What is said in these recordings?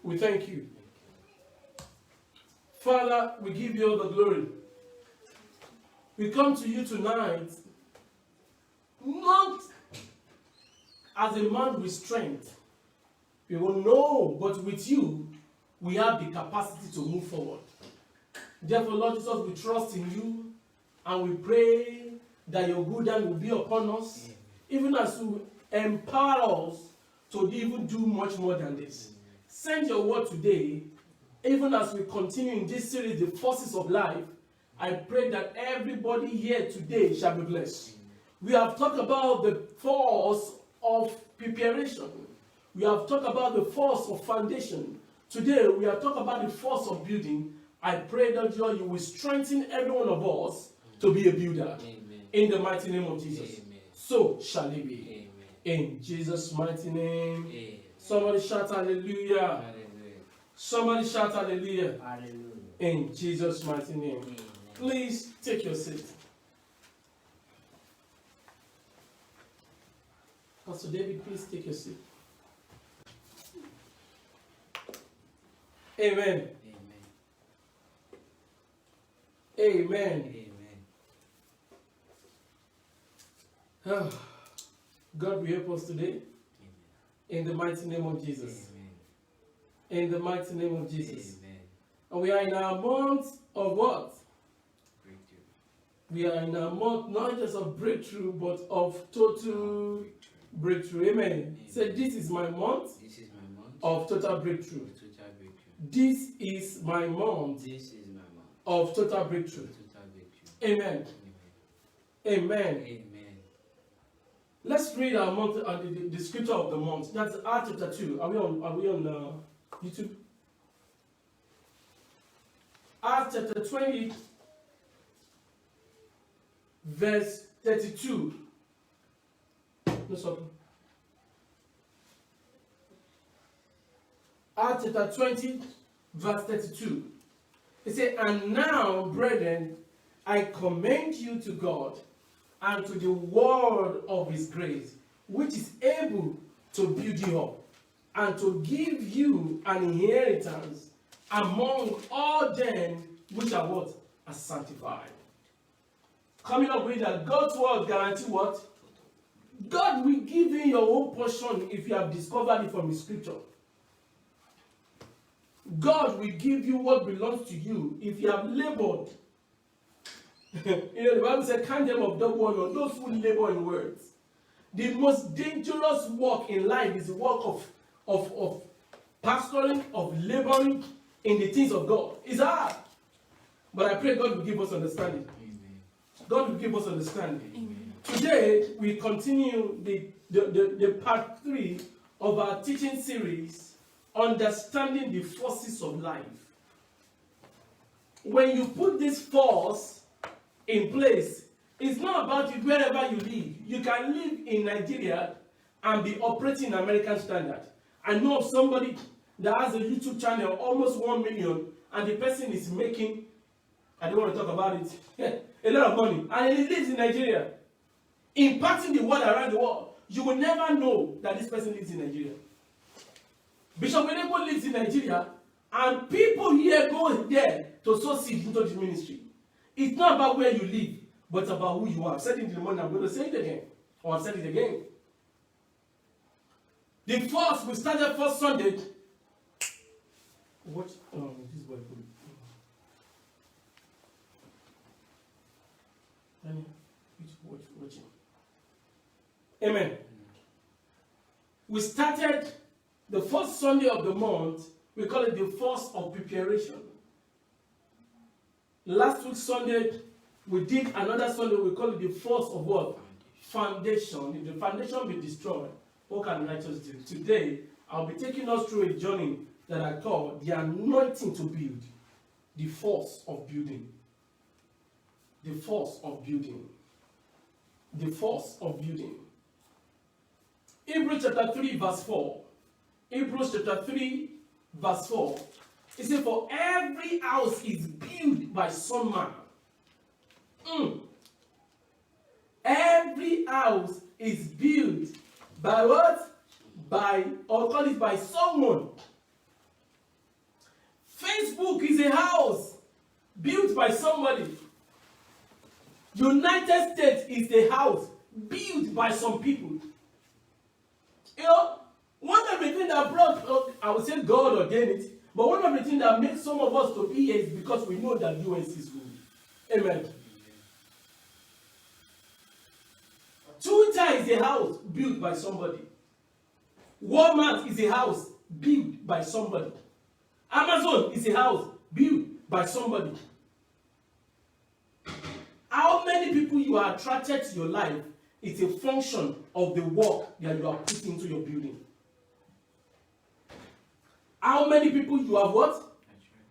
we thank you. Father, we give you all the glory. We come to you tonight, not as a man with strength. We will know, but with you, we have the capacity to move forward. Therefore, Lord Jesus, we trust in you, and we pray that your good hand will be upon us, even as you empower us to even do much more than this. Send your word today, even as we continue in this series, The Forces of Life. I pray that everybody here today shall be blessed. We have talked about the force of preparation. We have talked about the force of foundation. Today, we are talking about the force of building. I pray that you will strengthen every one of us to be a builder. Amen. In the mighty name of Jesus. Amen. So shall it be. Amen. In Jesus' mighty name. Amen. Somebody shout hallelujah. Hallelujah. Somebody shout hallelujah. Hallelujah. In Jesus' mighty name. Amen. Please take your seat. Pastor David, please take your seat. Amen. Amen. Amen. Amen. God will help us today. Amen. In the mighty name of Jesus. Amen. In the mighty name of Jesus. Amen. And we are in our month of what? Breakthrough. We are in our month not just of breakthrough, but of total breakthrough. Amen. Amen. Say, this is my month. This is my month of total breakthrough. This is my month. This is my month of total breakthrough. Amen. Amen. Amen. Amen. Let's read our month, the scripture of the month. That's Acts chapter 2. Are we on YouTube? Acts chapter 20, verse 32. No, sorry. Acts chapter 20, verse 32. It says, and now, brethren, I commend you to God and to the word of his grace, which is able to build you up and to give you an inheritance among all them which are what? Are sanctified. Coming up with that, God's word guarantee what? God will give you your own portion if you have discovered it from his scripture. God will give you what belongs to you if you have labored. The Bible says, count them of double honor, those who labor in words. The most dangerous work in life is the work of pastoring, of laboring in the things of God. It's hard. But I pray God will give us understanding. Amen. God will give us understanding. Amen. Today, we continue the part 3 of our teaching series, Understanding the Forces of Life. When you put this force in place, it's not about it wherever you live. You can live in Nigeria and be operating American standard. I know of somebody that has a YouTube channel, almost 1 million, and the person is making, I don't want to talk about it, a lot of money, and he lives in Nigeria, impacting the word around the world. You will never know that this person lives in Nigeria. Bishop Wenebo lives in Nigeria, and people here go there to sow seed into the ministry. It's not about where you live, but about who you are. I've said it in the morning, I'm going to say it again. Or I've said it again. The first, we started first Sunday. Watch, this is what I put. Watching. Amen. We started the first Sunday of the month, we call it the force of preparation. Last week Sunday, we did another Sunday, we call it the force of what? Foundation. If the foundation be destroyed, what can righteous do? Today, I'll be taking us through a journey that I call the anointing to build. The force of building. The force of building. The force of building. Hebrews chapter 3 verse 4. Hebrews chapter 3 verse 4. It says, for every house is built by some man. Every house is built by what? By, or call it by someone. Facebook is a house built by somebody. United States is a house built by some people. You know, one of the things that brought, I would say God ordained it, but one of the things that makes some of us to be here is because we know that US is ruling. Amen. Twitter is a house built by somebody. Walmart is a house built by somebody. Amazon is a house built by somebody. How many people you are attracted to your life is a function of the work that you are putting into your building. How many people you have what?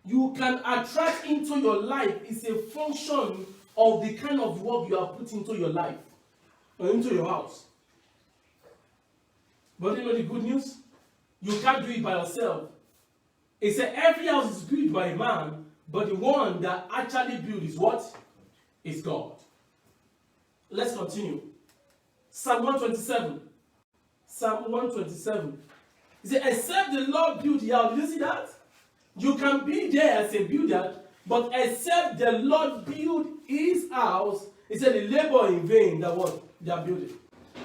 You can attract into your life is a function of the kind of work you are putting into your life or into your house. But you know the good news? You can't do it by yourself. It said every house is built by a man, but the one that actually built is what? Is God. Let's continue. Psalm 127. Psalm 127. It said, except the Lord build the house. Did you see that? You can be there as a builder, but except the Lord build his house, it said they labor in vain that what they are building.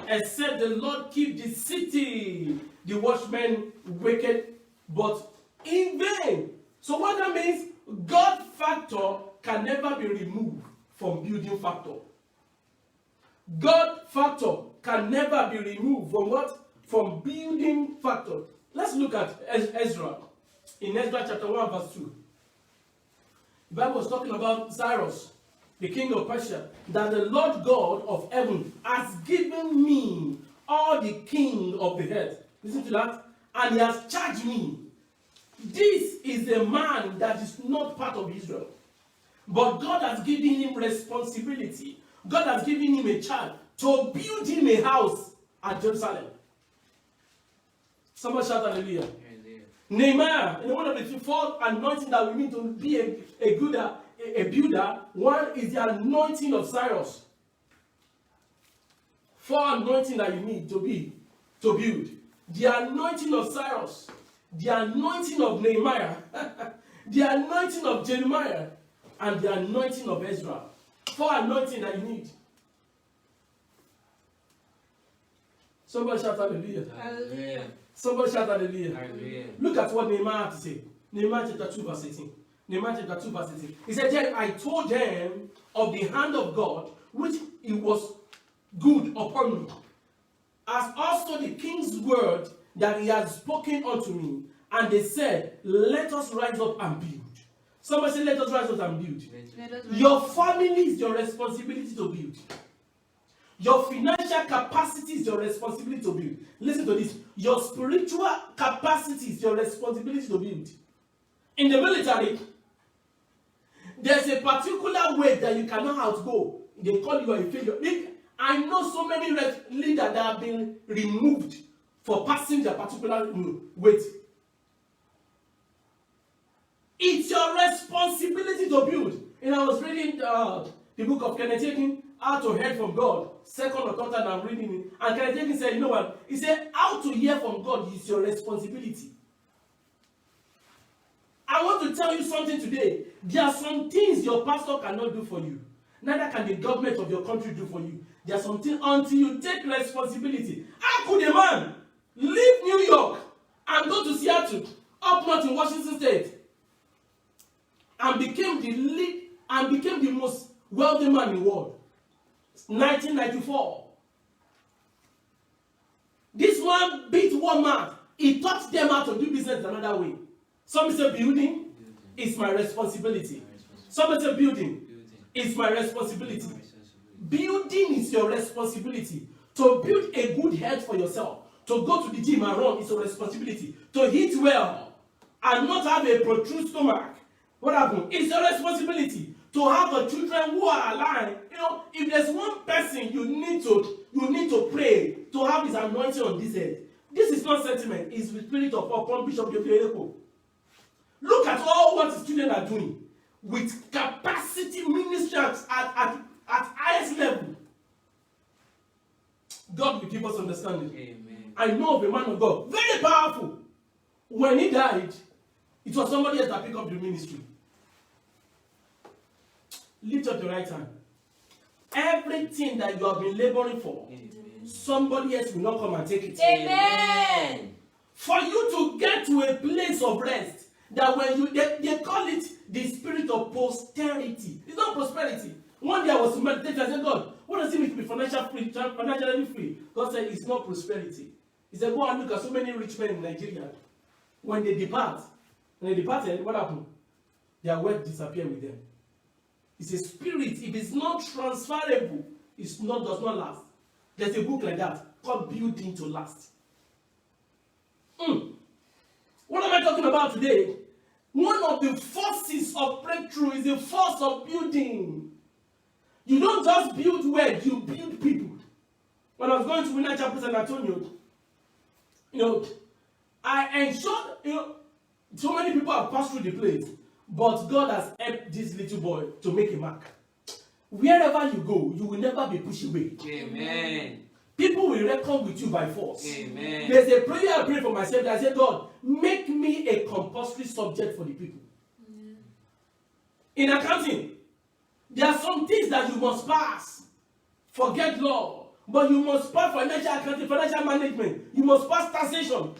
Except the Lord keep the city, the watchmen wicked, but in vain. So what that means, God factor can never be removed from building factor. God factor can never be removed from what? From building factor. Let's look at Ezra. In Ezra chapter 1 verse 2. The Bible was talking about Cyrus, the king of Persia, that the Lord God of heaven has given me all the king of the earth. Listen to that. And he has charged me. This is a man that is not part of Israel. But God has given him responsibility. God has given him a charge to build him a house at Jerusalem. Somebody shout hallelujah. Nehemiah, one of the four anointing that we need to be a builder, one is the anointing of Cyrus. Four anointing that you need to build. The anointing of Cyrus, the anointing of Nehemiah, the anointing of Jeremiah, and the anointing of Ezra. Four anointing that you need. Somebody shout hallelujah. Hallelujah. Somebody shout hallelujah. Hallelujah. Look at what Nehemiah had to say. Nehemiah chapter 2 verse 18. Nehemiah chapter 2 verse 18. He said, then I told them of the hand of God, which it was good upon me, as also the king's word that he had spoken unto me. And they said, let us rise up and build. Somebody say, let us rise up and build. Your family is your responsibility to build. Your financial capacity is your responsibility to build. Listen to this. Your spiritual capacity is your responsibility to build. In the military, there's a particular way that you cannot outgo. They call you a failure. I know so many leaders that have been removed for passing their particular weight. It's your responsibility to build. And I was reading the book of Kenneth Hagin, How to Hear from God. Second or third time I'm reading it. And Kenneth Hagin said, you know what? He said, how to hear from God is your responsibility. I want to tell you something today. There are some things your pastor cannot do for you. Neither can the government of your country do for you. There are some things until you take responsibility. How could a man leave New York and go to Seattle, up north in Washington State, and became the most wealthy man in the world? 1994. This one beat Walmart. He taught them how to do business another way. Somebody say building is my responsibility. Somebody say building is my responsibility. Building is your responsibility. To build a good health for yourself, to go to the gym and run is your responsibility. To eat well and not have a protruded stomach, what happened? It's your responsibility. To have a children who are aligned. You know, if there's one person you need to pray to have his anointing on this head. This is not sentiment. It's the spirit of upon Bishop Yofieleko. Look at all what the students are doing with capacity ministry at highest level. God will give us understanding. Amen. I know of a man of God, very powerful. When he died, It was somebody else that picked up the ministry. Lift up your right hand. Everything that you have been laboring for, somebody else will not come and take it. Amen. For you to get to a place of rest, that when you they call it the spirit of posterity. It's not prosperity. One day I was meditating, I said, God, what does it mean to be financially free? God said, it's not prosperity. He said, go and look at so many rich men in Nigeria. When they departed, what happened? Their wealth disappeared with them. It's a spirit. If it's not transferable, does not last. There's a book like that called Building to Last. What am I talking about today? One of the forces of breakthrough is the force of building. You don't just build wealth, you build people. When I was going to Winner Chapel San Antonio, I ensured, so many people have passed through the place, but God has helped this little boy to make a mark. Wherever you go, you will never be pushed away. Amen. People will reckon with you by force. Amen. There's a prayer I pray for myself that I say, God, make me a compulsory subject for the people. Amen. In accounting, there are some things that you must pass. Forget law. But you must pass financial accounting, financial management. You must pass taxation.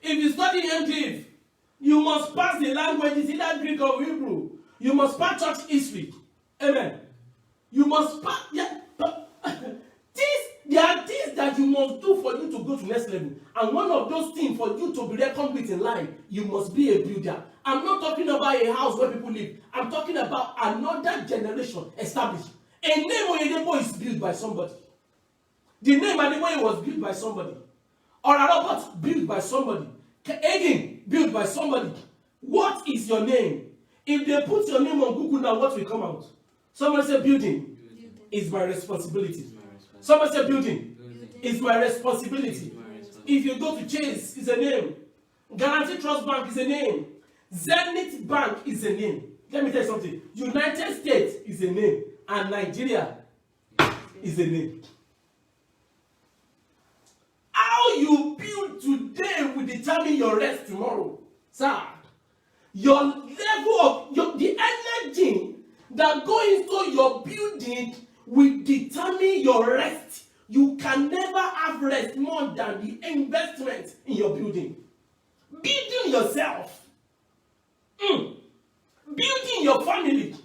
If you study MDiv, you must pass the languages, either Greek or Hebrew. You must pass church history. Amen. You must pass. Yeah, there are things that you must do for you to go to next level. And one of those things for you to be reckoned with in life, you must be a builder. I'm not talking about a house where people live. I'm talking about another generation established. A name Oyedepo is built by somebody. The name Adebayo was built by somebody. Or a Robert built by somebody. Again, built by somebody. What is your name? If they put your name on Google now, what will come out? Somebody say building is my responsibility. Somebody say building is my responsibility. If you go to Chase, it's a name. Guarantee Trust Bank is a name. Zenith Bank is a name. Let me tell you something. United States is a name. And Nigeria is a name. How you build today will determine your rest tomorrow. Sir, your level of the energy that go into your building will determine your rest. You can never have rest more than the investment in your building. Building yourself. Building your family.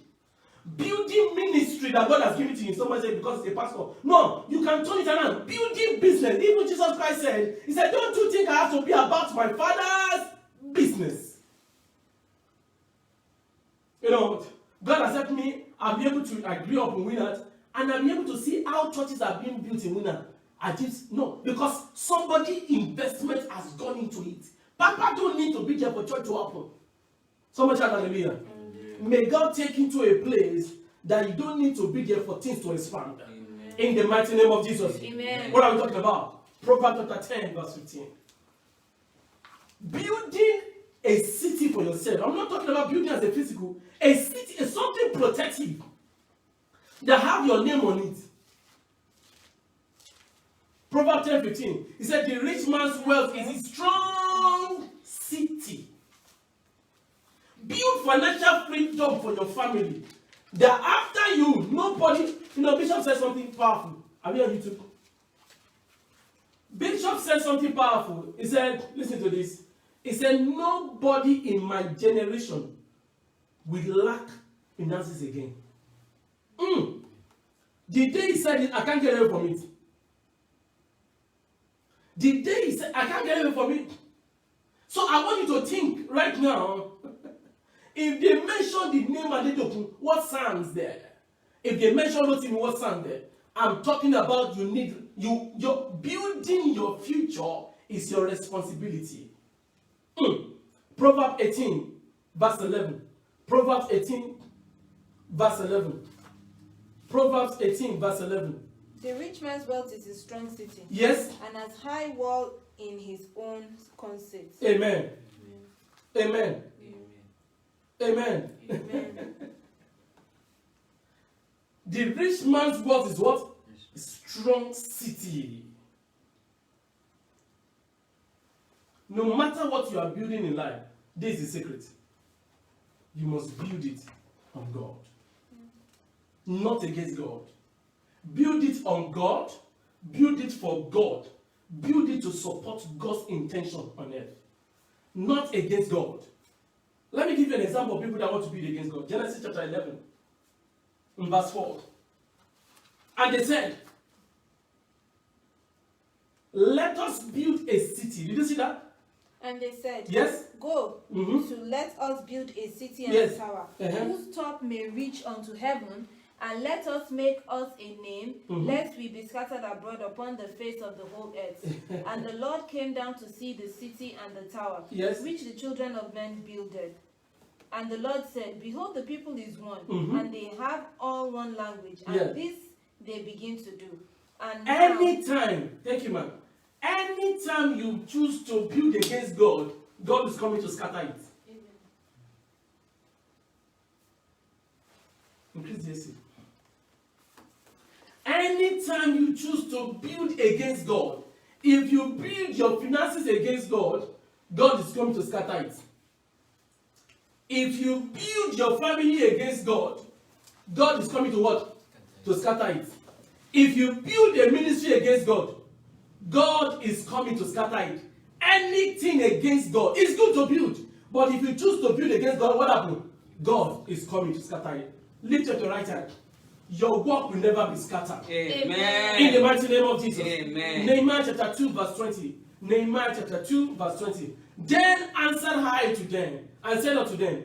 Building ministry that God has given to you. Someone said because it's a pastor. No, you can turn it around. Building business. Even Jesus Christ said, he said, don't you think I have to be about my Father's business? You know, God has helped me. I grew up in Winners, and I'm able to see how churches are being built in Winners. Because somebody investment has gone into it. Papa don't need to be there for church to happen. So much hallelujah. May God take you to a place that you don't need to be there for things to expand. Amen. In the mighty name of Jesus. Amen. What are we talking about? Proverbs chapter 10, verse 15. Building a city for yourself. I'm not talking about building as a physical. A city is something protective that have your name on it. Proverbs 10, 15. He said, the rich man's wealth is a strong city. Build financial freedom for your family. That after you, nobody, Bishop said something powerful. Are we on YouTube? Bishop said something powerful. He said, listen to this. He said, nobody in my generation will lack finances again. The day he said it, I can't get away from it. The day he said, I can't get away from it. So I want you to think right now. If they mention the name Adedoku, what sounds there? If they mention Rotimi, what sounds there? I'm talking about you're building your future is your responsibility. Proverbs 18, verse 11. Proverbs 18, verse 11. Proverbs 18, verse 11. The rich man's wealth is a strong city. Yes. And has high wall in his own conceit. Amen. Amen. Amen. Amen. The rich man's wealth is what? A strong city. No matter what you are building in life, This is the secret. You must build it on God, not against God. Build it on God, build it for God, build it to support God's intention on earth, not against God. Let me give you an example of people that want to build against God. Genesis chapter 11, in verse 4. And they said, let us build a city. Did you see that? And they said, Yes. Go, Mhm. to let us build a city and Yes. a tower, Uh-huh. whose top may reach unto heaven, and let us make us a name, Mhm. lest we be scattered abroad upon the face of the whole earth. And the Lord came down to see the city and the tower, Yes. which the children of men builded. And the Lord said, Behold, the people is one, Mhm. and they have all one language, and Yes. this they begin to do. And now, Anytime, thank you, man. Anytime you choose to build against God, God is coming to scatter it. Increase the AC. Anytime you choose to build against God, if you build your finances against God, God is coming to scatter it. If you build your family against God, God is coming to what? To scatter it. If you build a ministry against God, God is coming to scatter it. Anything against God, it's good to build. But if you choose to build against God, what happens? God is coming to scatter it. Lift up your right hand. Your work will never be scattered. Amen. In the mighty name of Jesus. Amen. Nehemiah chapter 2 verse 20. Nehemiah chapter 2 verse 20. Then answered I to them and said unto them,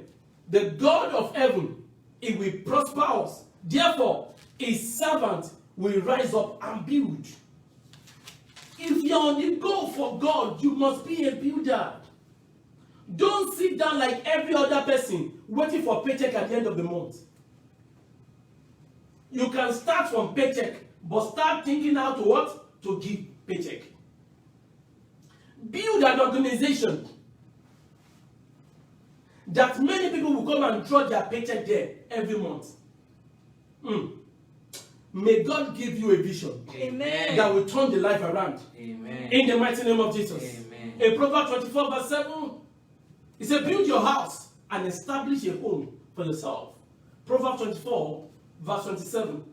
the God of heaven, he will prosper us. Therefore, his servant will rise up and build. If you're on the go for God, you must be a builder. Don't sit down like every other person waiting for paycheck at the end of the month. You can start from paycheck, but start thinking how to what? To give paycheck. Build an organization that many people will come and draw their paycheck there every month. May God give you a vision Amen. that will turn the life around. Amen. In the mighty name of Jesus. Amen. In Proverbs 24 verse 7, it said, build your house and establish a home for yourself. Proverbs 24 verse 27.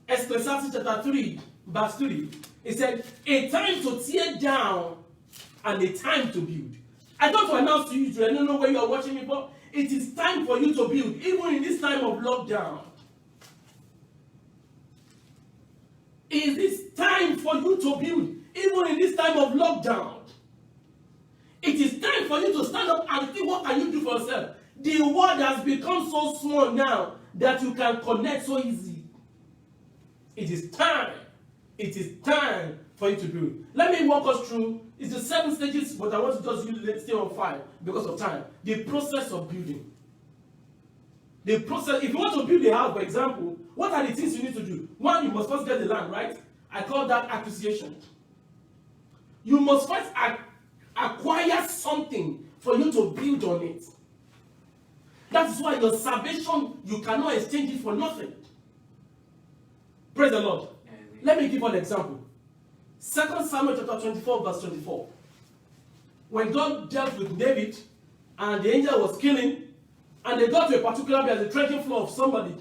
Ecclesiastes chapter 3 verse 3. It said, a time to tear down and a time to build. I want to announce to you today, I don't know where you are watching me from. It is time for you to build, even in this time of lockdown. It is time for you to build, even in this time of lockdown. It is time for you to stand up and think, what can you do for yourself? The world has become so small now that you can connect so easy. It is time. It is time for you to build. Let me walk us through. It's the 7 stages, but I want to just stay on 5 because of time. The process of building. The process, if you want to build a house, for example, what are the things you need to do? One, you must first get the land, right? I call that acquisition. You must first acquire something for you to build on it. That is why your salvation, you cannot exchange it for nothing. Praise the Lord. Amen. Let me give an example. 2 Samuel chapter 24 verse 24. When God dealt with David and the angel was killing, and they got to a particular place, the threshing floor of somebody,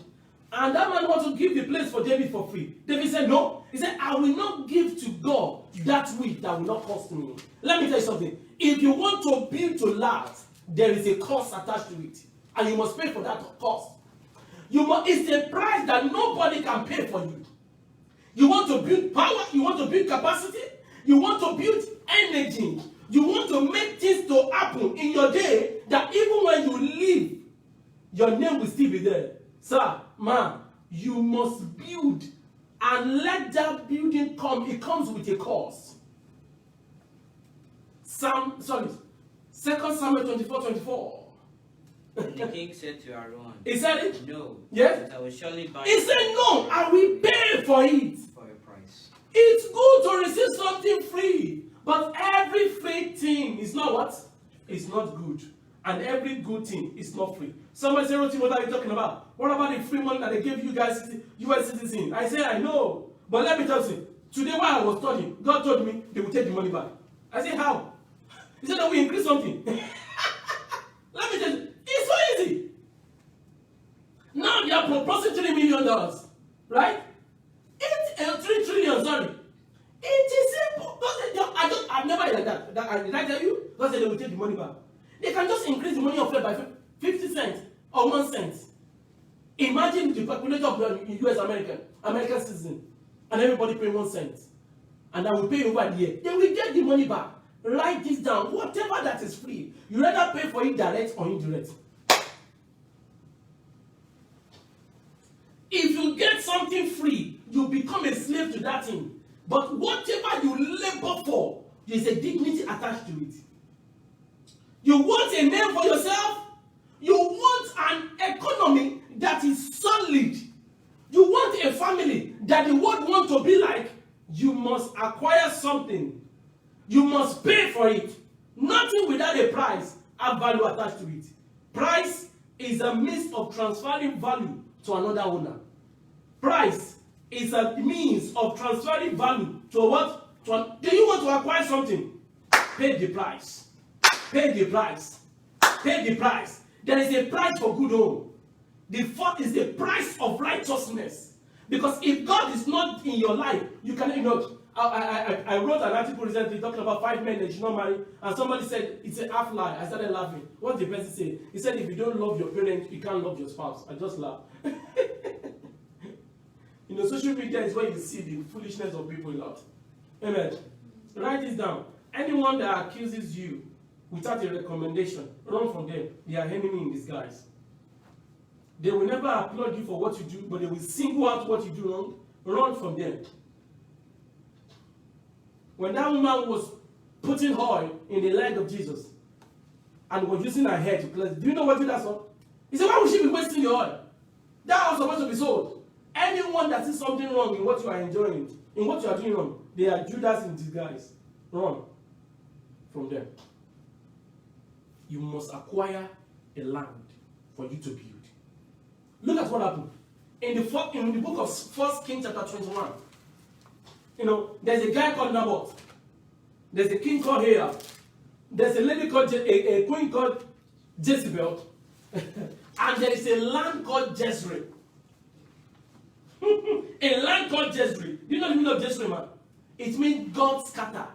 and that man wanted to give the place for David for free. David said, no. He said, I will not give to God that which that will not cost me. Let me tell you something. If you want to build to last, there is a cost attached to it. And you must pay for that cost. It's a price that nobody can pay for you. You want to build power, you want to build capacity, you want to build energy, you want to make things to happen in your day that even when you leave, your name will still be there. Sir, man, you must build and let that building come. It comes with a cost. 2 Samuel 24:24. And the king said to Aaron, He said it? no, Yes? but I will surely buy He said, no, I will pay for it. for a price. It's good to receive something free, but every free thing is not what? It's not good. And every good thing is not free. Somebody say, Roti, what are you talking about? What about the free money that they gave you guys, US citizens? I say, I know. But let me tell you, today while I was studying, God told me they will take the money back. I said, how? He said that we increase something. dollars, right? 3 trillion, sorry. It is simple. I've never heard that. Did I tell you? God said they will take the money back. They can just increase the money of fuel by 50 cents or 1 cent. Imagine the population of the US American citizen, and everybody paying 1 cent. And I will pay over the year. They will get the money back. Write this down. Whatever that is free, you rather pay for it direct or indirect. If you get something free, you become a slave to that thing. But whatever you labor for, there is a dignity attached to it. You want a name for yourself? You want an economy that is solid. You want a family that the world wants to be like? You must acquire something. You must pay for it. Nothing without a price has value attached to it. Price is a means of transferring value to another owner. Price is a means of transferring value to what? Do you want to acquire something? Pay the price. Pay the price. Pay the price. There is a price for good home. The fourth is the price of righteousness. Because if God is not in your life, you cannot, I wrote an article recently talking about 5 men that should not marry, and somebody said it's a half lie. I started laughing. What did the person say? He said if you don't love your parents, you can't love your spouse. I just laughed. Social media is where you see the foolishness of people a lot. Amen. Write this down. Anyone that accuses you without a recommendation, run from them. They are enemy in disguise. They will never applaud you for what you do, but they will single out what you do wrong. Run from them. When that woman was putting oil in the leg of Jesus and was using her hair to cleanse it, do you know what that's for? He said, why would she be wasting your oil? That was supposed to be sold. Anyone that sees something wrong in what you are enjoying, in what you are doing wrong, they are Judas in disguise. Run from them. You must acquire a land for you to build. Look at what happened. In the book of 1 Kings chapter 21, there's a guy called Naboth. There's a king called Ahab. There's a lady called a queen called Jezebel. And there is a land called Jezreel. A land called Jezreel. Do you know the meaning of Jezreel, man? It means God scatter.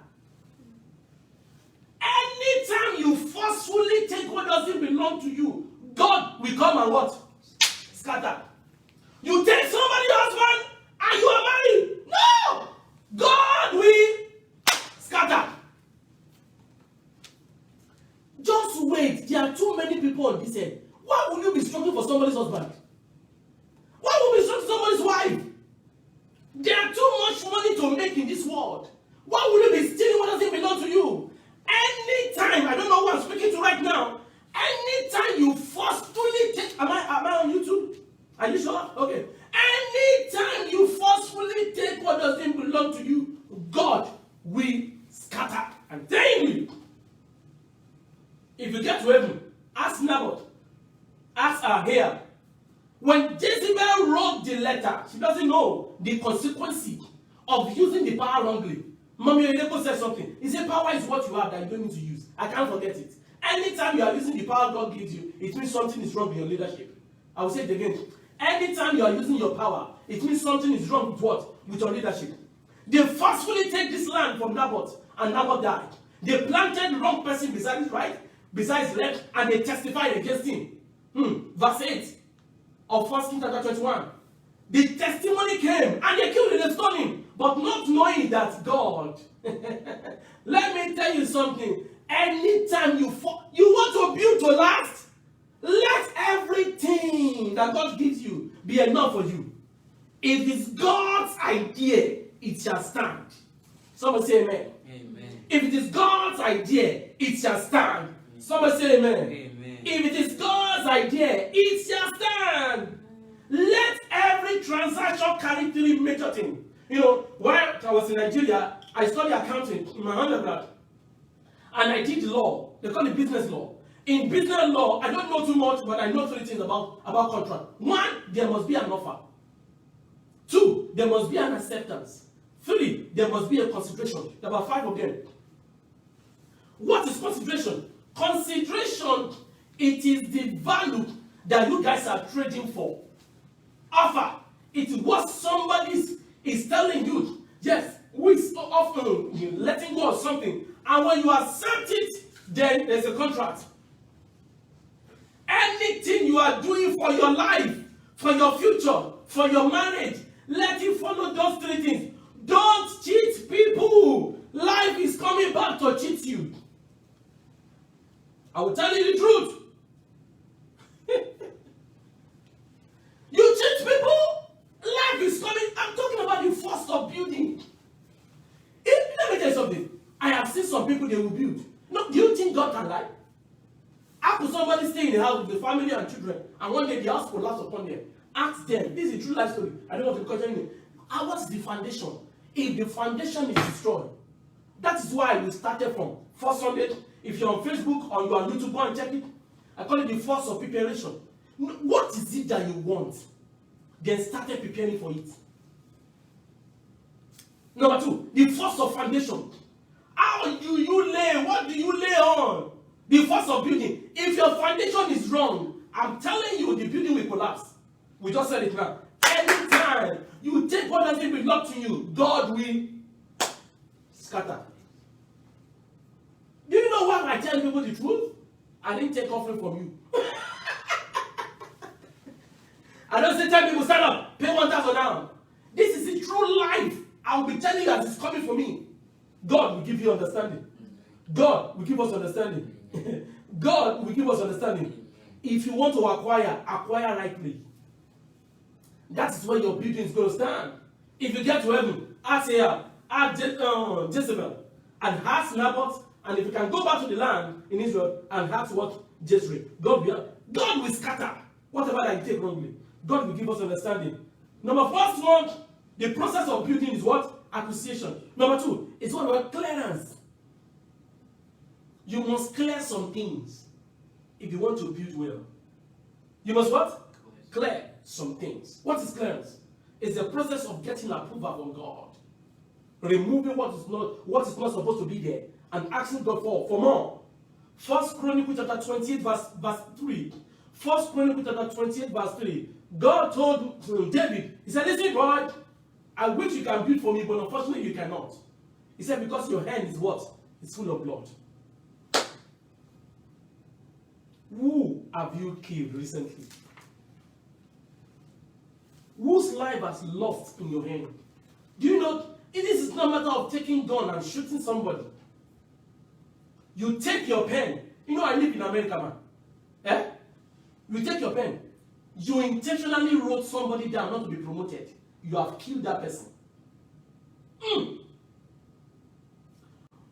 Anytime you forcefully take what doesn't belong to you, God will come and what? Scatter. You take somebody's husband and you are married. No! God will scatter. Just wait. There are too many people on this end. Why will you be struggling for somebody's husband? Why will you be struggling for somebody's wife? There are too much money to make in this world. Why will you be stealing what doesn't belong to you? Anytime, I don't know who I'm speaking to right now, anytime you forcefully take, am I on YouTube? Are you sure? Okay. Anytime you forcefully take what doesn't belong to you, God will scatter. I'm telling you. If you get to heaven, ask Naboth, ask Ahab. When Jezebel wrote the letter, she doesn't know the consequence of using the power wrongly. Mommy Eleko said something. He said power is what you have that you don't need to use. I can't forget it. Anytime you are using the power God gives you, it means something is wrong with your leadership. I will say it again. Anytime you are using your power, it means something is wrong with what? With your leadership. They forcefully take this land from Naboth, and Naboth died. They planted the wrong person beside his right, beside his left, and they testified against him. Verse 8 of 1 Kings chapter 21. The testimony came, and they killed him, they stoned him, but not knowing that God. Let me tell you something. Anytime you want to build to last, let everything that God gives you be enough for you. If it's God's idea, it shall stand. Somebody say amen. Amen. If it is God's idea, it shall stand. Somebody say amen. Amen. If it is God's idea, it shall stand. Let every transaction carry 3 major things. While I was in Nigeria, I studied accounting in my undergrad. And I did law. They call it business law. In business law, I don't know too much, but I know 3 things about contract. 1, there must be an offer. 2, there must be an acceptance. 3, there must be a consideration. There are 5 of them. What is consideration? Consideration, it is the value that you guys are trading for. Offer It's what somebody is telling you. Yes, we so often you're letting go of something, and when you accept it, then there's a contract. Anything you are doing for your life, for your future, for your marriage, let it follow those three things. Don't cheat people. Life is coming back to cheat you. I will tell you the truth. You cheat people, life is coming. I'm talking about the force of building. Let me tell you something. I have seen some people they will build. No, do you think God can lie? How could somebody stay in the house with the family and children, and one day the house collapse upon them? Ask them. This is a true life story. I don't want to question you. What is the foundation? If the foundation is destroyed, that is why we started from first Sunday. If you're on Facebook or you're on YouTube, go and check it. I call it the force of preparation. What is it that you want? Then started preparing for it. Number two, the force of foundation. How do you lay? What do you lay on? The force of building. If your foundation is wrong, I'm telling you, the building will collapse. We just said it now. Anytime you take what doesn't belong to you, God will scatter. Do you know why I tell people the truth? I didn't take offering from you. I don't say tell people stand up, pay 1,000 now. This is the true life. I will be telling you as it's coming for me. God will give you understanding. God will give us understanding. God will give us understanding. If you want to acquire rightly. That is where your building is going to stand. If you get to heaven, ask Ahab, ask Jezebel, and ask Naboth, and if you can go back to the land in Israel and ask what Jezreel, God will scatter whatever that you take wrongly. God will give us understanding. Number first one, the process of building is what? Acquisition. Number two, it's what about clearance. You must clear some things if you want to build well. You must what? Clear some things. What is clearance? It's the process of getting approval from God. Removing what is not supposed to be there and asking God for more. First Chronicles chapter 28 verse 3. First Chronicles chapter 28 verse 3. God told David, he said, listen, God, I wish you can build for me, but unfortunately you cannot. He said, because your hand is what? It's full of blood. Who have you killed recently? Whose life has lost in your hand? Do you know, this is not a matter of taking gun and shooting somebody. You take your pen. You know, I live in America, man. Eh? You take your pen. You intentionally wrote somebody down not to be promoted. You have killed that person.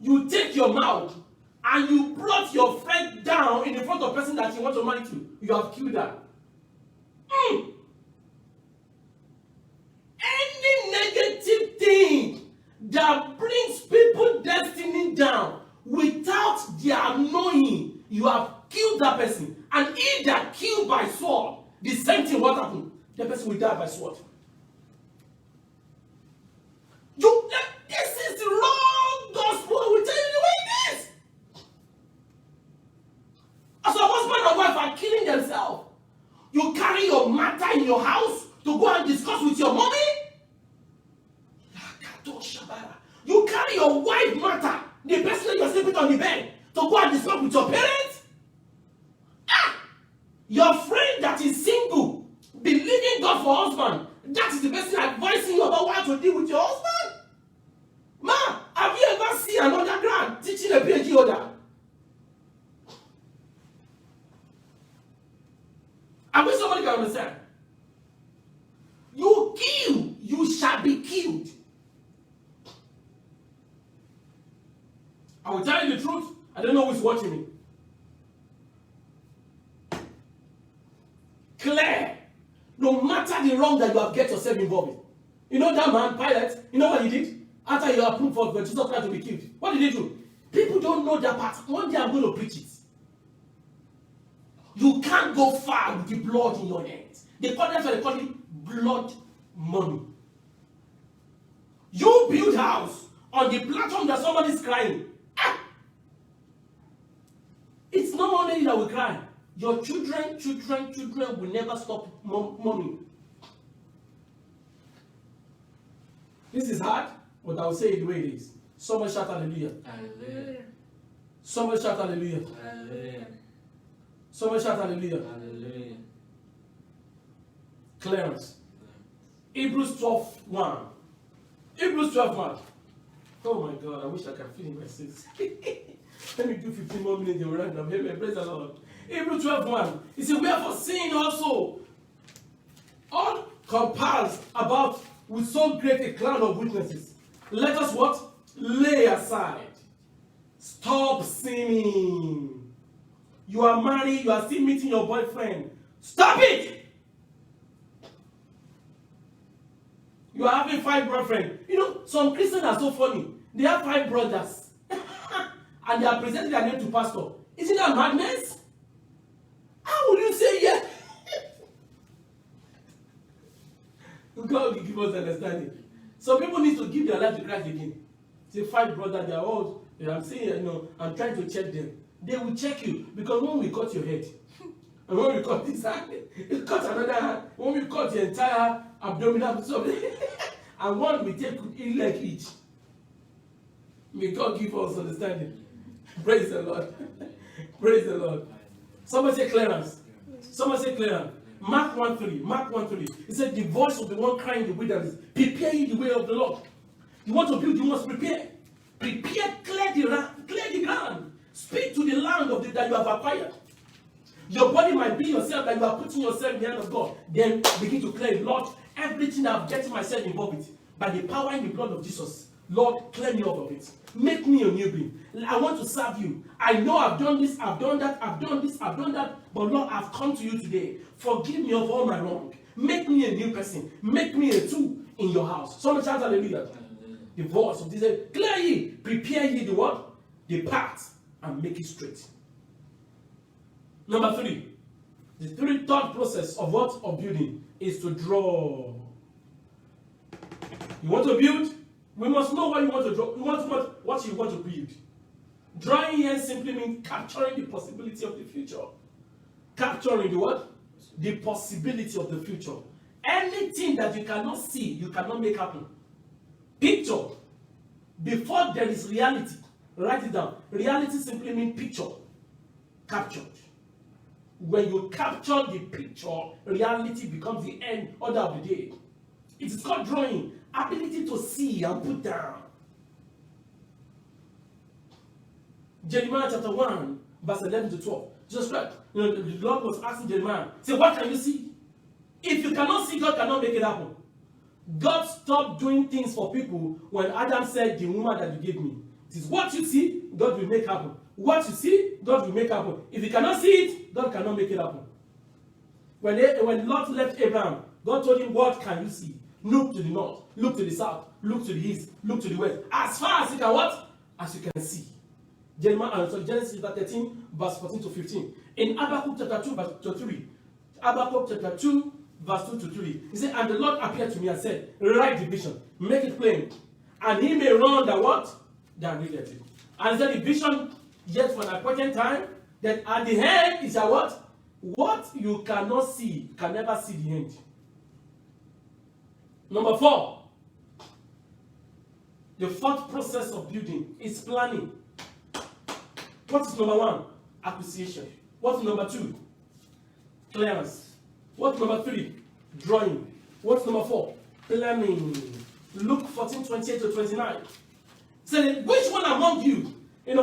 You take your mouth and you brought your friend down in the front of the person that you want to marry to. You have killed her. Any negative thing that brings people's destiny down without their knowing, you have killed that person. And if they are killed by sword, the same thing what happened? The person will die by sword. This is the wrong gospel. I will tell you the way it is. As a husband and wife are killing themselves. You carry your matter in your house to go and discuss with your mommy. You carry your wife matter, the person that you're sleeping on the bed, to go and discuss with your parents. Your friend that is single, believing God for husband, that is the person advising you about how to deal with your husband. Ma, have you ever seen an undergrad teaching a PhD holder? I wish somebody can understand. You kill, you shall be killed. I will tell you the truth. I don't know who's watching me. Clear. No matter the wrong that you have get yourself involved in. You know that man, Pilate, you know what he did? After he approved for Jesus Christ to be killed. What did he do? People don't know that part. One day I'm going to preach it. You can't go far with the blood in your hands. They call it blood money. You build house on the platform that somebody's crying. It's not only that we cry. Your children will never stop mommy. This is hard, but I will say it the way it is. Somebody shout hallelujah. Hallelujah. Somebody shout hallelujah. Hallelujah. Somebody shout hallelujah. Hallelujah. Clearance. Hebrews 12:1. Hebrews 12:1. Oh my God, I wish I could finish my 6. Let me do 15 more minutes and we're right now. Praise the Lord. Hebrews 12:1. He said, wherefore sin also all compassed about with so great a cloud of witnesses. Let us what? Lay aside. Stop sinning. You are married, you are still meeting your boyfriend. Stop it! You are having 5 boyfriends. You know, some Christians are so funny. They have 5 brothers. And they are presenting their name to pastor. Isn't that madness? How would you say yes? God will give us understanding. Some people need to give their life to Christ again. Say 5 brothers, they are all, I'm saying, you know, I'm trying to check them. They will check you because when we cut your head, and when we cut this hand, we cut another hand, when we cut the entire abdominal, and one we take in leg each. May God give us understanding. Praise the Lord. Praise the Lord. Somebody say clearance. Somebody say clearance. Mark 1:3. Mark 1:3. He said, the voice of the one crying in the wilderness, prepare ye the way of the Lord. You want to build, you must prepare. Prepare, clear the ground. Speak to the land of that you have acquired. Your body might be yourself, that you are putting yourself in the hand of God. Then begin to clear, Lord, everything I've getting myself involved with, by the power in the blood of Jesus, Lord, clear me off of it. Make me a new being. I want to serve you. I know I've done this, I've done that, I've done this, I've done that. But Lord, I've come to you today. Forgive me of all my wrong. Make me a new person. Make me a tool in your house. Someone shout hallelujah. The voice of this, clear ye, prepare ye the what? The path, and make it straight. Number 3. The third process of what? Of building is to draw. You want to build? We must know what you want to draw. What you want to build. Drawing here simply means capturing the possibility of the future. Capturing the what? The possibility of the future. Anything that you cannot see, you cannot make happen. Picture. Before there is reality. Write it down. Reality simply means picture. Captured. When you capture the picture, reality becomes the end order of the day. It is called drawing. Ability to see and put down. Jeremiah chapter 1, verse 11 to 12. Jesus Christ, the Lord was asking Jeremiah, say, what can you see? If you cannot see, God cannot make it happen. God stopped doing things for people when Adam said, the woman that you gave me. It is what you see, God will make happen. What you see, God will make happen. If you cannot see it, God cannot make it happen. When Lot left Abraham, God told him, what can you see? Look to the north, look to the south, look to the east, look to the west. As far as you can what? As you can see. Genesis 13, verse 14 to 15. In Habakkuk chapter 2, verse 3. Habakkuk chapter 2, verse 2 to 3. He said, and the Lord appeared to me and said, write the vision, make it plain. And he may run that what? That readeth it. And he said, the vision yet for an appointed time, that at the end is a what? What you cannot see, you can never see the end. Number 4. The 4th process of building is planning. What is number 1? Appreciation. What is number 2? Clearance. What's number 3? Drawing. What's number 4? Planning. Luke 14:28 to 29. So which one among you, when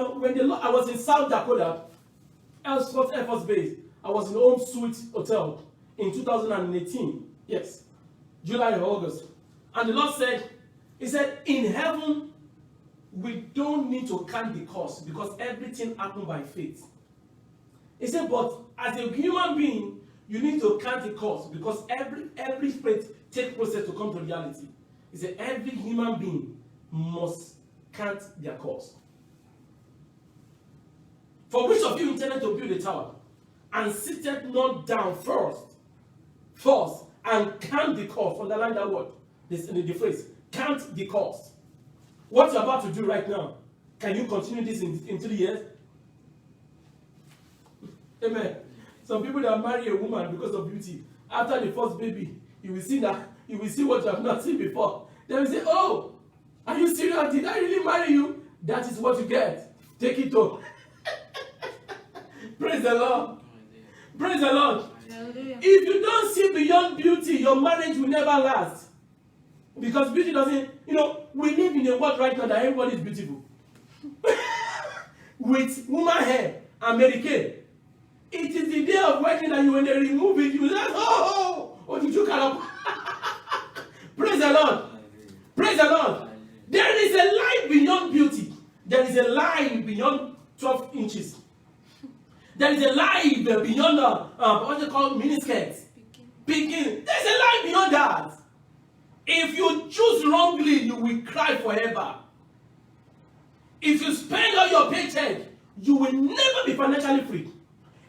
I was in South Dakota, Ellsworth Air Force Base, I was in Home Suite Hotel in 2018. Yes. July or August. And the Lord said, he said, in heaven, we don't need to count the cost because everything happened by faith. He said, but as a human being, you need to count the cost because every faith takes process to come to reality. He said, every human being must count their cost. For which of you intended to build a tower and seated not down first, and count the cost? Underline that word, the phrase, count the cost. What you're about to do right now, can you continue this in 3 years? Amen. Some people that marry a woman because of beauty, after the first baby, you will see what you have not seen before. They will say, oh, are you serious? Did I really marry you? That is what you get. Take it home. Praise the Lord. Praise the Lord. Hallelujah. If you don't see beyond beauty, your marriage will never last. Because beauty doesn't, we live in a world right now that everybody is beautiful. With woman hair and Mary Kay. It is the day of wedding that when they remove it, you say, oh, did you cut up? Praise the Lord. Praise the Lord. There is a line beyond beauty. There is a line beyond 12 inches. There is a line beyond what they call miniskirts. Picking. There's a line beyond that. If you choose wrongly, you will cry forever. If you spend all your paycheck, you will never be financially free.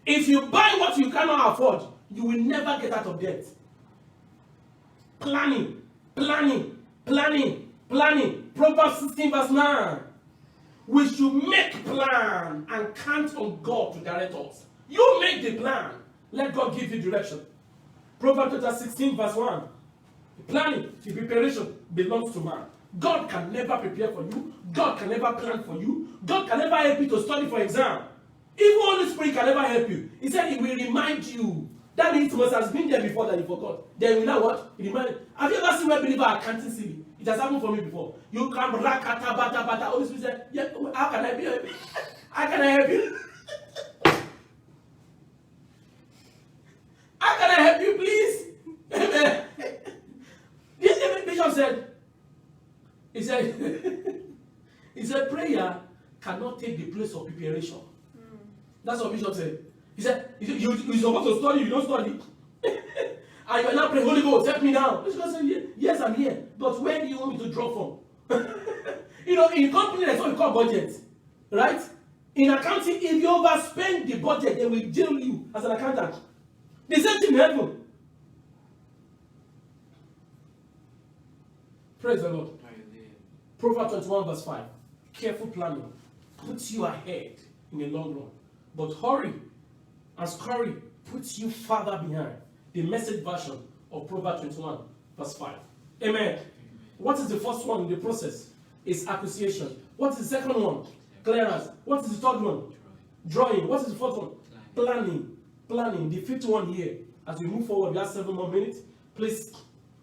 If you buy what you cannot afford, you will never get out of debt. Planning, planning, planning, planning. Proverbs 16 verse 9. We should make plan and count on God to direct us. You make the plan. Let God give you direction. Proverbs 16 verse 1. Planning, the preparation belongs to man. God can never prepare for you. God can never plan for you. God can never help you to study for exam. Even Holy Spirit can never help you. He said he will remind you. That means it must have been there before that you forgot. Then you know what? Remind. Have you ever seen where believer are counting CV? It has happened for me before. You come rakata bata bata. Holy Spirit said, yeah, how can I help you? How can I help you? How can I help you, please? Amen. This Bishop said, he said, prayer cannot take the place of preparation. That's what Bishop said. He said, you're supposed to study, you don't study. And you're now praying, Holy Ghost, help me now. Bishop said, yes, I'm here. But where do you want me to draw from? In company, that's what we call budget. Right? In accounting, if you overspend the budget, they will jail you as an accountant. The same thing in heaven. Praise the Lord. Proverbs 21 verse 5. Careful planning puts you ahead in the long run. But hurry and scurry puts you farther behind. The Message version of Proverbs 21 verse 5. Amen. What is the first one in the process? It's appreciation. What is the second one? Clearance. What is the third one? Drawing. What is the fourth one? Planning. Planning. The fifth one here. As we move forward, we have 7 more minutes. Please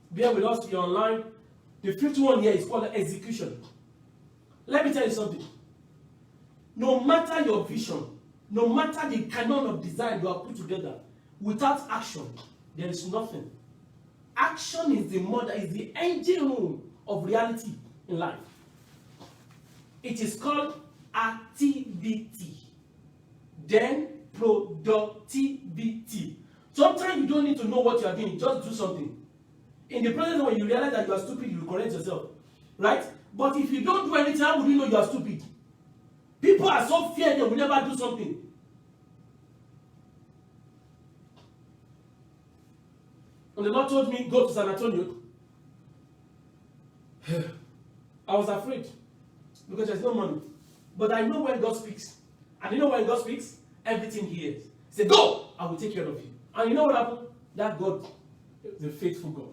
bear with us. You're online. The fifth one here is called execution. Let me tell you something. No matter your vision, no matter the canon of design you have put together, without action, there is nothing. Action is the mother, is the engine room of reality in life. It is called activity. Then productivity. Sometimes you don't need to know what you are doing, just do something. In the present, when you realize that you are stupid, you correct yourself. Right? But if you don't do anything, how would you know you are stupid? People are so feared they will never do something. When the Lord told me, go to San Antonio, I was afraid. Because there's no money. But I know when God speaks. And you know when God speaks? Everything he hears. He said, go! I will take care of you. And you know what happened? That God is a faithful God.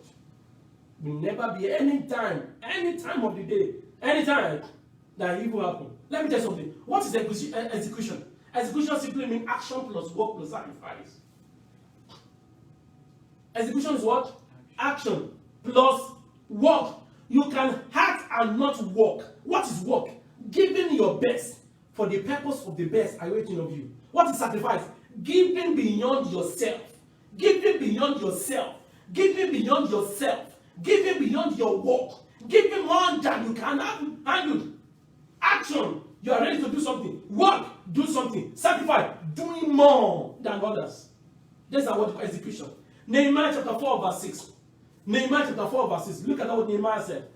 Will never be any time of the day, any time that evil happen. Let me tell you something. What is execution? Execution simply means action plus work plus sacrifice. Execution is what? Action plus work. You can act and not work. What is work? Giving your best for the purpose of the best awaiting of you. What is sacrifice? Giving beyond yourself. Giving beyond yourself. Giving beyond yourself. Giving beyond your work. Giving more than you can handle. Action. You are ready to do something. Work. Do something. Sacrifice. Doing more than others. That's our word for execution. Nehemiah chapter 4 verse 6. Nehemiah chapter 4 verse 6. Look at what Nehemiah said.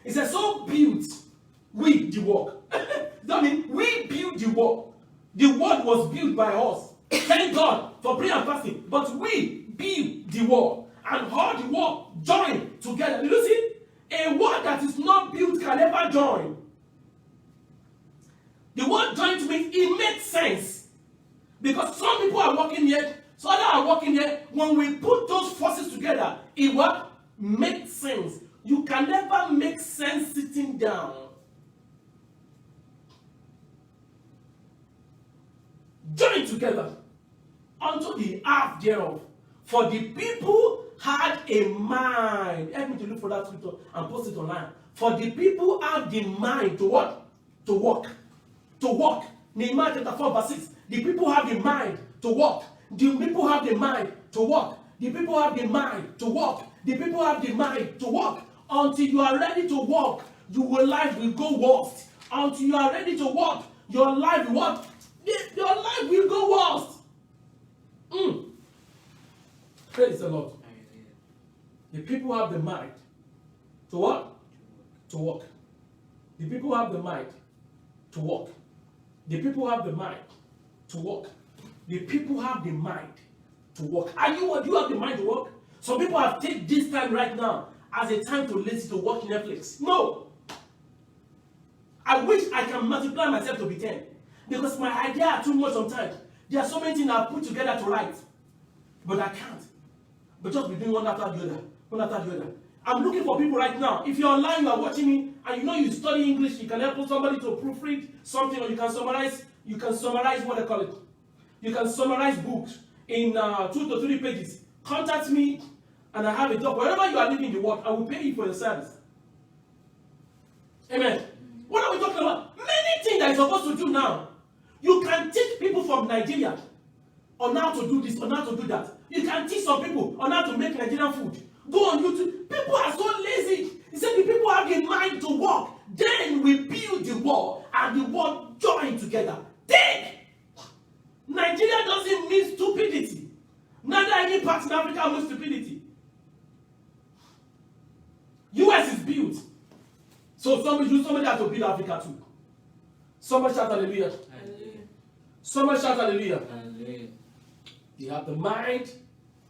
He said, so built we the work. That means we built the work. The word was built by us. Thank God for prayer and fasting. But we build the work. And all the work join together. Did you see? A word that is not built can never join. The word joint means it makes sense. Because some people are working here, some others are working here. When we put those forces together, it what? Makes sense. You can never make unto the half thereof. For the people had a mind. Help me to look for that scripture and post it online. For the people have the mind to what? To walk. To walk. Nehemiah chapter 4 verse 6. The people have the mind to walk. The people have the mind to walk. The people have the mind to walk. The people have the mind to walk. Until you are ready to walk, your life will go worst. Until you are ready to walk, your life will what? Your life will go worst. Praise the Lord. The people have the mind to what? To walk. The people have the mind to walk. The people have the mind to walk. The people have the mind to walk. Are you what? Do you have the mind to walk? Some people have taken this time right now as a time to listen to watch Netflix. No. I wish I can multiply myself to be 10. Because my idea are too much sometimes. There are so many things I've put together to write. But I can't. But just be doing one after the other. One after the other. I'm looking for people right now. If you're online, you are watching me, and you know you study English, you can help somebody to proofread something, or you can summarize what they call it. You can summarize books in 2 to 3 pages. Contact me, and I have a job. Wherever you are living in the world, I will pay you for your service. Amen. What are we talking about? Many things that you're supposed to do now. You can teach people from Nigeria on how to do this, on how to do that. You can teach some people on how to make Nigerian food. Go on YouTube. People are so lazy. He said the people have the mind to walk. Then we build the wall, and the wall join together. Think! Nigeria doesn't mean stupidity. Neither any part in Africa means stupidity. US is built. So somebody has to build Africa too. Somebody shout hallelujah. Somebody shout hallelujah. You have the mind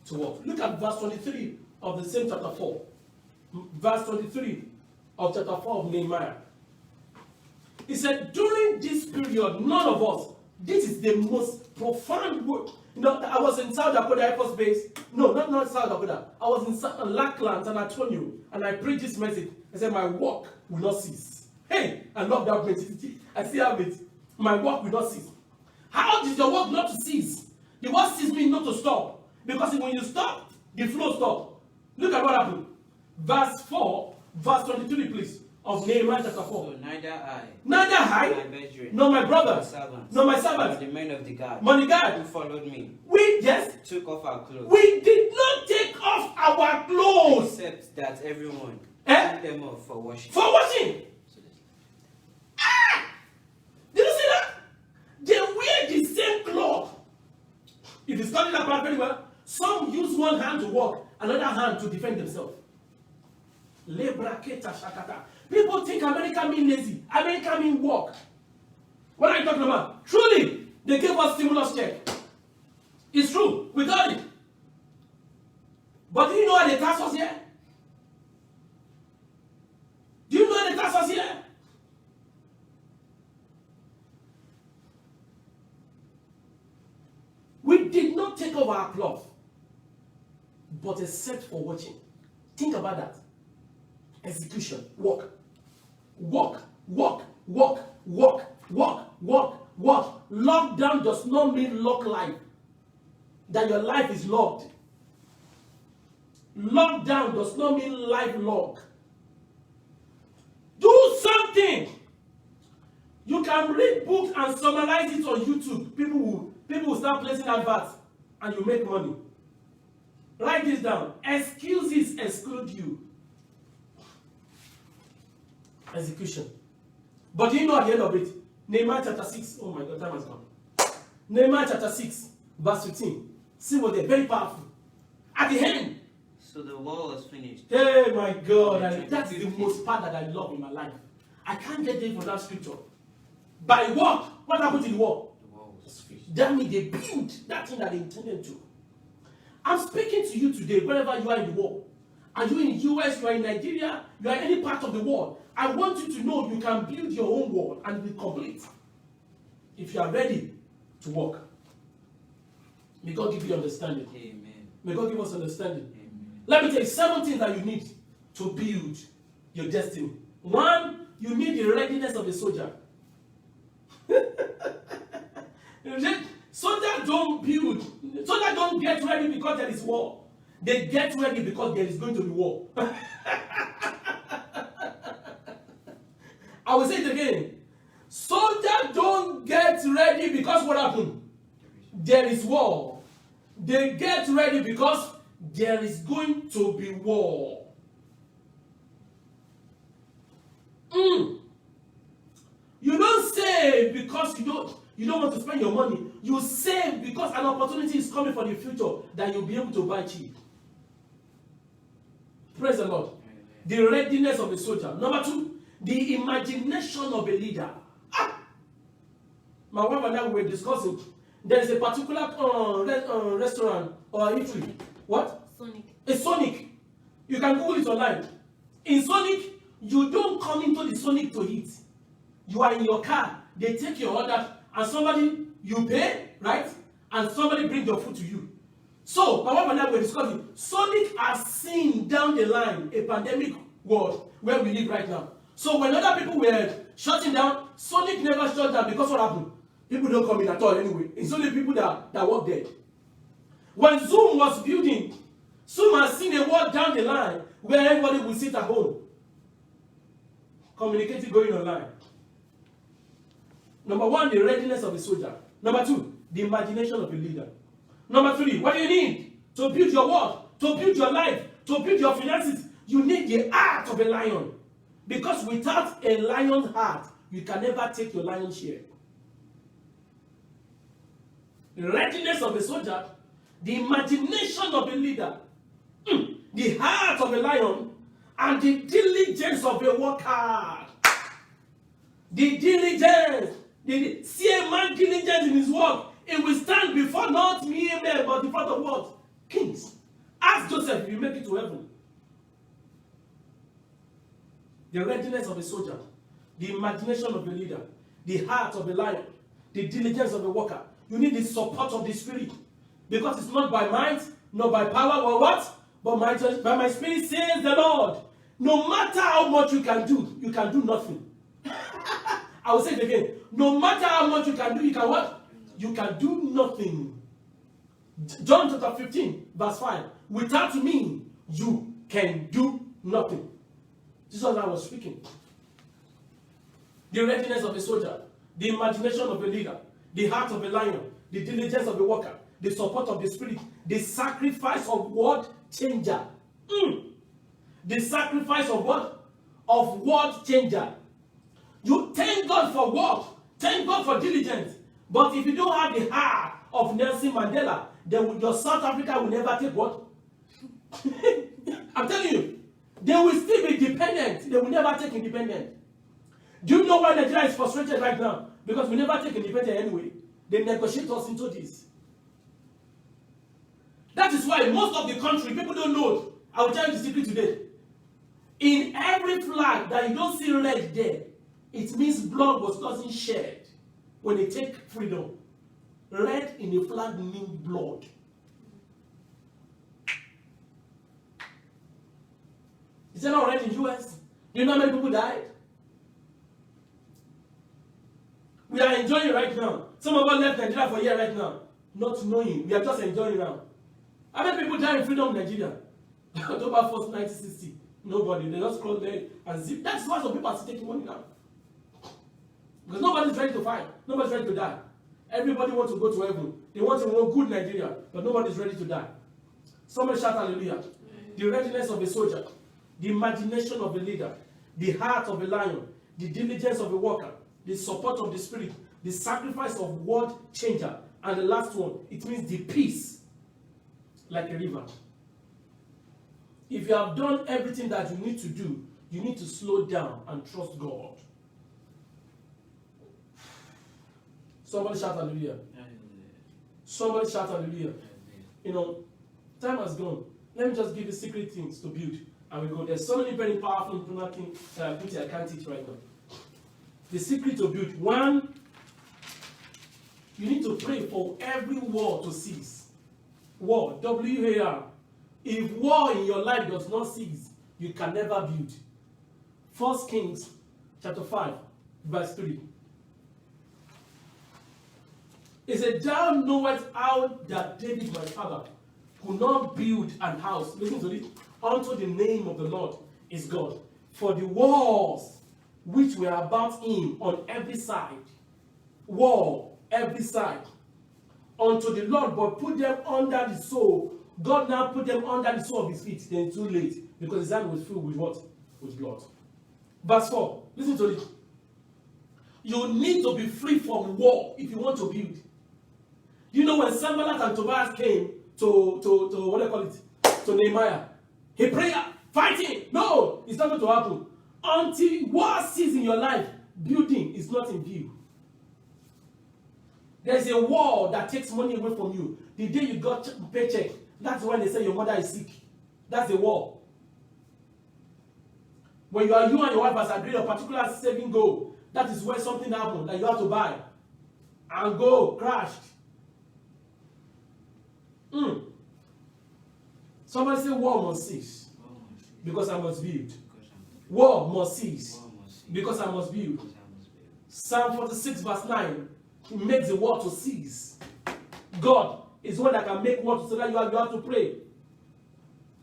to walk. Look at verse 23 of the same chapter 4. Verse 23 of chapter 4 of Nehemiah. He said, during this period, none of us, this is the most profound word. You know, I was in South Dakota Air Force Base. No, not South Dakota. I was in Lackland, San Antonio, and I preached this message. I said, my work will not cease. Hey, I love that message. I still have it. My work will not cease. How is your work not to cease? The word cease means not to stop. Because when you stop, the flow stops. Look at what happened. Verse 4, verse 23, please, of Nehemiah chapter 4. So neither I, my brethren, nor my brother, nor my nor servants, the men of the guard, who followed me, took off our clothes, we did not take off our clothes. except that everyone Eh? took them off for washing. For washing. Did you see that? They wear the same cloth. If you study that part very well, some use one hand to walk, another hand to defend themselves. People think America means lazy. America means work. What are you talking about? Truly, they gave us stimulus check. It's true. We got it. But do you know why they tax us here? Do you know why they tax us here? We did not take off our cloth, but except for watching. Think about that. Execution. Walk. Walk. Walk. Walk. Walk. Walk. Walk. Walk. Lockdown does not mean lock life. That your life is locked. Lockdown does not mean life lock. Do something. You can read books and summarize it on YouTube. People will start placing adverts and you make money. Write this down. Excuses exclude you. Execution. But you know at the end of it, Nehemiah chapter 6. Oh my God, time has gone. Nehemiah chapter 6, verse 15. See what they're very powerful. At the end. So the wall was finished. Hey my God, that's the most part that I love in my life. I can't get there from that scripture. By what? What happened to the wall? The wall was finished. That means they built that thing that they intended to. I'm speaking to you today, wherever you are in the world. Are you in the US, you are in Nigeria, you are in any part of the world. I want you to know you can build your own world and be complete. If you are ready to walk. May God give you understanding. Amen. May God give us understanding. Amen. Let me tell you 7 things that you need to build your destiny. 1, you need the readiness of a soldier. Soldiers don't build. don't get ready because there is war. They get ready because there is going to be war. I will say it again. Soldiers don't get ready because what happened? There is war. They get ready because there is going to be war. You don't save because you don't want to spend your money. You save because an opportunity is coming for the future that you'll be able to buy cheap. Praise the Lord. The readiness of a soldier. Number 2, the imagination of a leader. My wife and I were discussing. There is a particular restaurant or eatery. What? Sonic. A Sonic. You can Google it online. In Sonic, you don't come into the Sonic to eat. You are in your car. They take your order and somebody, you pay, right? And somebody brings your food to you. So, my wife and I were discussing. Sonic has seen down the line a pandemic world where we live right now. So, when other people were shutting down, Sonic never shut down because what happened? People don't come in at all anyway. It's only people that work there. When Zoom was building, Zoom has seen a world down the line where everybody will sit at home, communicating going online. Number 1, the readiness of a soldier. Number 2, the imagination of a leader. Number 3, what do you need to build your world, to build your life, to build your finances? You need the heart of a lion. Because without a lion's heart, you can never take your lion's share. The readiness of a soldier, the imagination of a leader, the heart of a lion, and the diligence of a worker. The diligence. See a man diligent in his work. He will stand before not mere men, but in front of what? Kings. Ask Joseph if you make it to heaven. The readiness of a soldier, the imagination of a leader, the heart of a lion, the diligence of a worker. You need the support of the Spirit. Because it's not by might, not by power or what? But by my Spirit says the Lord. No matter how much you can do nothing. I will say it again. No matter how much you can do, you can what? You can do nothing. John chapter 15, verse 5. Without me, you can do nothing. This is what I was speaking. The readiness of a soldier, the imagination of a leader, the heart of a lion, the diligence of a worker, the support of the Spirit, the sacrifice of word changer. The sacrifice of what? Of word changer. You thank God for work, thank God for diligence. But if you don't have the heart of Nelson Mandela, then your South Africa will never take what? I'm telling you, they will still be dependent. They will never take independent. Do you know why Nigeria is frustrated right now? Because we never take independence anyway. They negotiate us into this. That is why most of the country, people don't know. I will tell you the secret today. In every flag that you don't see red there, it means blood was not shed when they take freedom. Red in the flag means blood. Is that not red in the US? Do you know how many people died? We are enjoying right now. Some of us left Nigeria for a year right now, not knowing. We are just enjoying now. How many people died in freedom in Nigeria? October 1st, 1960. Nobody. They just closed there and zip. That's why some people are still taking money now. Because nobody's ready to fight. Nobody's ready to die. Everybody wants to go to heaven. They want to know good Nigeria, but nobody's ready to die. Somebody shout hallelujah. The readiness of a soldier, the imagination of a leader, the heart of a lion, the diligence of a worker, the support of the Spirit, the sacrifice of word changer, and the last one, it means the peace like a river. If you have done everything that you need to do, you need to slow down and trust God. Somebody shout hallelujah. Somebody shout hallelujah. You know, time has gone. Let me just give you secret things to build. And we go. There's so many very powerful things that I can't teach right now. The secret to build. One, you need to pray for every war to cease. War, W-A-R. If war in your life does not cease, you can never build. 1 Kings chapter 5, verse 3. He said, thou knowest how that David my father could not build an house. Listen to this. Unto the name of the Lord is God. For the walls which were about him on every side, wall, every side, unto the Lord, but put them under the sole. God now put them under the sole of his feet. Then too late, because his hand was filled with what? With blood. Verse 4. Listen to it. You need to be free from war if you want to build. You know, when Sanballat and Tobias came to what do you call it? To Nehemiah. He prayed, fighting. No, it's not going to happen. Until war ceases in your life, building is not in view. There's a war that takes money away from you. The day you got paycheck, that's when they say your mother is sick. That's a war. When you and your wife has agreed a particular saving goal, that is where something happened that you have to buy and go crashed. Somebody say war must cease because I must build. War must cease because I must build. Psalm 46 verse 9, he makes the war to cease. God is one that can make war to cease. So that you have to pray.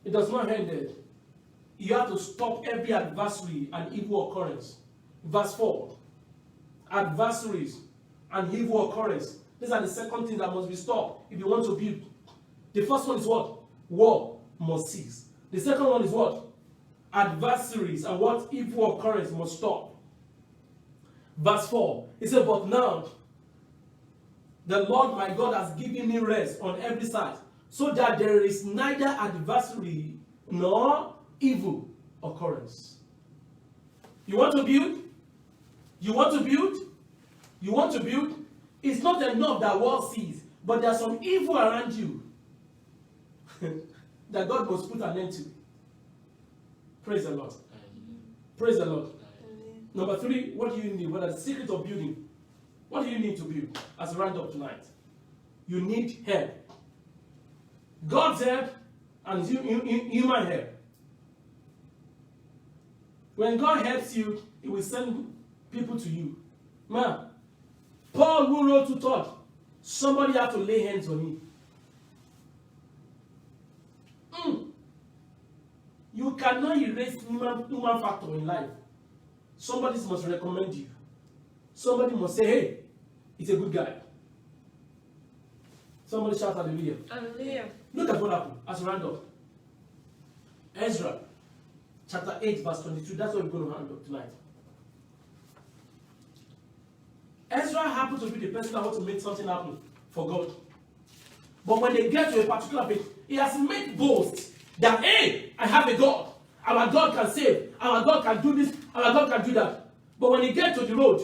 It does not end there. You have to stop every adversary and evil occurrence. Verse 4. Adversaries and evil occurrence. These are the second things that must be stopped if you want to build. The first one is what? War must cease. The second one is what? Adversaries and what? Evil occurrence must stop. Verse 4. He said, but now the Lord my God has given me rest on every side, so that there is neither adversary nor evil occurrence. You want to build? You want to build? You want to build? It's not enough that war sees, but there's some evil around you that God must put an end to. Praise the Lord. Praise the Lord. Number 3, what do you need? What is the secret of building? What do you need to build as a round up tonight? You need help. God's help and human help. When God helps you, He will send people to you. Man, Paul who wrote to Todd, somebody had to lay hands on him. You cannot erase human factor in life. Somebody must recommend you. Somebody must say, hey, he's a good guy. Somebody shout hallelujah. Hallelujah. Look at what happened as a round up. Ezra, chapter 8, verse 22. That's what we're going to handle tonight. Ezra happened to be the person that wants to make something happen for God. But when they get to a particular place, he has made boasts that, hey, I have a God. Our God can save. Our God can do this. Our God can do that. But when he gets to the road,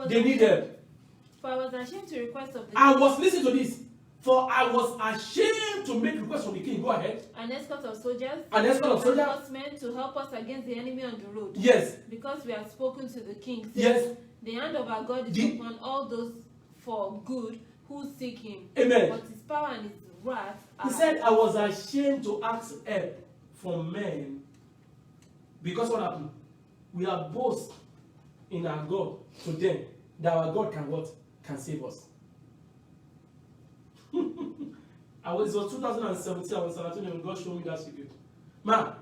they need help. For I was ashamed to request of the king. Listen to this. For I was ashamed to make request from the king. Go ahead. An escort of soldiers. An escort of soldiers. Horsemen to help us against the enemy on the road. Yes. Because we have spoken to the king. Yes. The hand of our God is upon all those for good who seek him. Amen. But his power and his wrath are... He said, I was ashamed to ask help from men. Because what happened? We are boast in our God to them that our God can what? Can save us. It was 2017, I was in Antonio, and God showed me that secret. Man,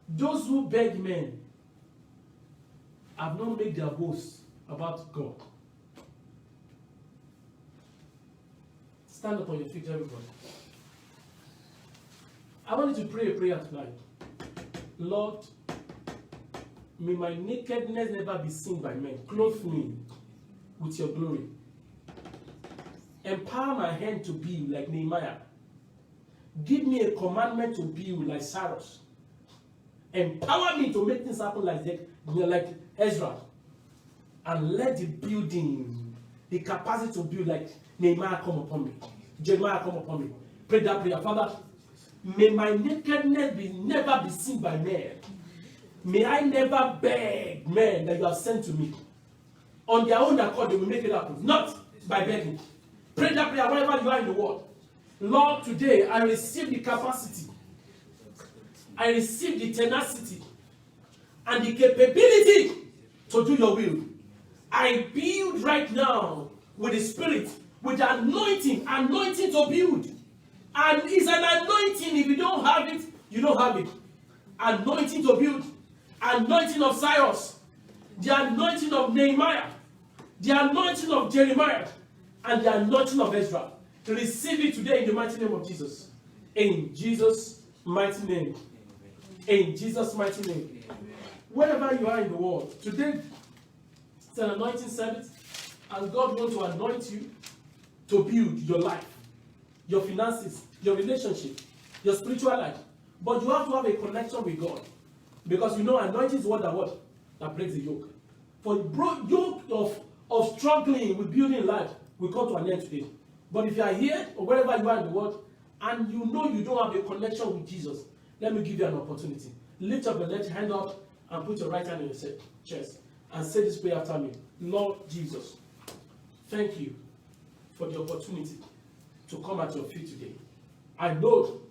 those who beg men have not made their boast about God. Stand up on your feet, everybody. I want you to pray a prayer tonight. Lord, may my nakedness never be seen by men. Clothe me with your glory. Empower my hand to be like Nehemiah. Give me a commandment to build like Cyrus. Empower me to make things happen like Ezra. And let the building, the capacity to build like Nehemiah come upon me. Jeremiah come upon me. Pray that prayer. Father, may my nakedness never be seen by men. May I never beg men that you have sent to me. On their own accord, they will make it happen. Not by begging. Pray that prayer wherever you are in the world. Lord, today I receive the capacity. I receive the tenacity and the capability to do your will. I build right now with the spirit, with the anointing to build. And it's an anointing. If you don't have it, you don't have it. Anointing to build. Anointing of Cyrus. The anointing of Nehemiah. The anointing of Jeremiah. And the anointing of Ezra. Receive it today in the mighty name of Jesus. In Jesus' mighty name. In Jesus' mighty name. Wherever you are in the world, today it's an anointing service. And God wants to anoint you to build your life, your finances, your relationship, your spiritual life. But you have to have a connection with God. Because you know anointing is what that breaks the yoke. For yoke of struggling with building life will come to an end today. But if you are here or wherever you are in the world and you know you don't have a connection with Jesus, let me give you an opportunity. Lift up your left hand up and put your right hand in your chest and say this prayer after me. Lord Jesus, thank you for the opportunity to come at your feet today. I know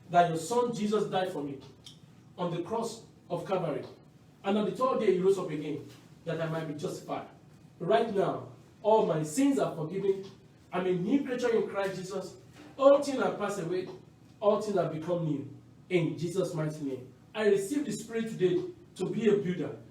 that your son Jesus died for me on the cross of Calvary. And on the third day he rose up again, that I might be justified. Right now, all my sins are forgiven. I'm a new creature in Christ Jesus. All things have passed away. All things have become new. In Jesus' mighty name. I receive the Spirit today to be a builder.